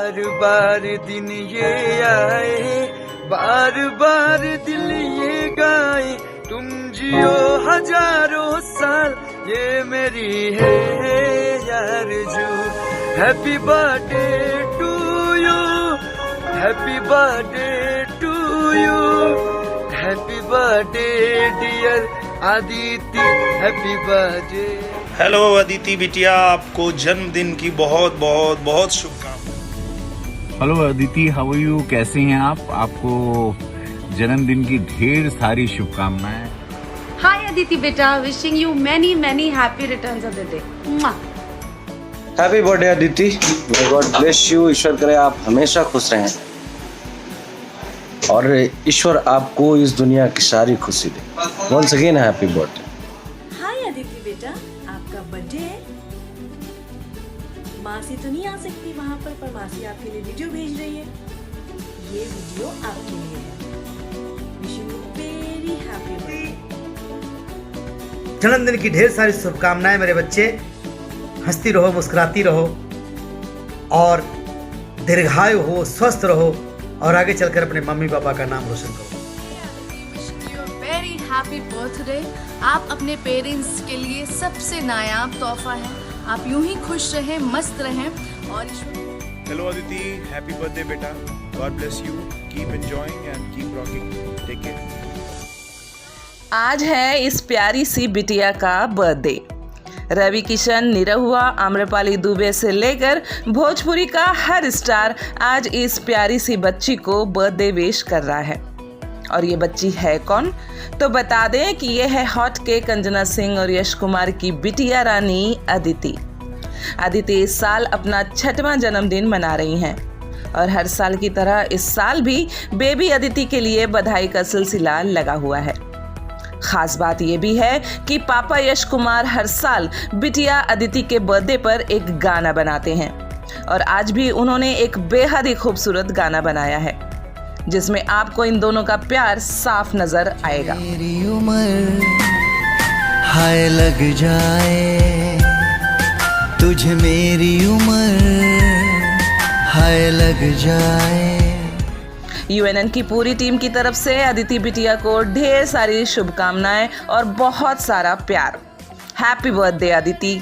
बार बार दिन ये आए, बार बार दिल ये गाए, तुम जियो हजारों साल, ये मेरी है आरज़ू। Happy birthday to you, happy birthday to you, happy birthday dear Aditi, happy birthday. Hello Aditi बिटिया, आपको जन्मदिन की बहुत बहुत बहुत शुभकामनाएं। Hello Aditi, how are you? कैसे हैं आप? आपको जन्मदिन की ढेर सारी शुभकामनाएं। हाय अदिति बेटा, wishing you many many happy returns of the day. Happy birthday Aditi, may God bless you. ईश्वर करे आप हमेशा खुश रहें और ईश्वर आपको इस दुनिया की सारी खुशी दे। Once again happy birthday. Hi Aditi बेटा, आपका बर्थडे है। मासी तो नहीं आ सकती वहाँ पर मासी आपके लिए वीडियो भेज रही है। ये वीडियो आपके लिए है। Wishing you very happy birthday. जन्मदिन की ढेर सारी शुभकामनाएं मेरे बच्चे। हंसती रहो, मुस्कुराती रहो और दीर्घायु हो, स्वस्थ रहो और आगे चलकर अपने मम्मी पापा का नाम रोशन करो। Very happy birthday. आप अपने पेरेंट्स के लिए सबसे नायाब तोहफा है। आप यूं ही खुश रहें, मस्त रहें और हेलो अदिति, हैप्पी बर्थडे बेटा, God bless you, keep enjoying and keep rocking, take care. आज है इस प्यारी सी बिटिया का बर्थडे। रवि किशन, निरहुआ, आम्रपाली दुबे से लेकर भोजपुरी का हर स्टार आज इस प्यारी सी बच्ची को बर्थडे विश कर रहा है। और ये बच्ची है कौन? तो बता दें कि ये है हॉट केक अंजना सिंह और यश कुमार की बिटिया रानी अदिति। अदिति इस साल अपना 6वां जन्मदिन मना रही हैं और हर साल की तरह इस साल भी बेबी अदिति के लिए बधाई का सिलसिला लगा हुआ है। खास बात यह भी है कि पापा यश कुमार हर साल बिटिया अदिति के बर्थडे पर एक गाना बनाते हैं और आज भी उन्होंने एक बेहद ही खूबसूरत गाना बनाया है जिसमें आपको इन दोनों का प्यार साफ नजर आएगा। मेरी उम्र हाय लग जाए, तुझे मेरी उम्र हाय लग जाए। यूएनएन की पूरी टीम की तरफ से अदिति बिटिया को ढेर सारी शुभकामनाएं और बहुत सारा प्यार। Happy birthday Aditi.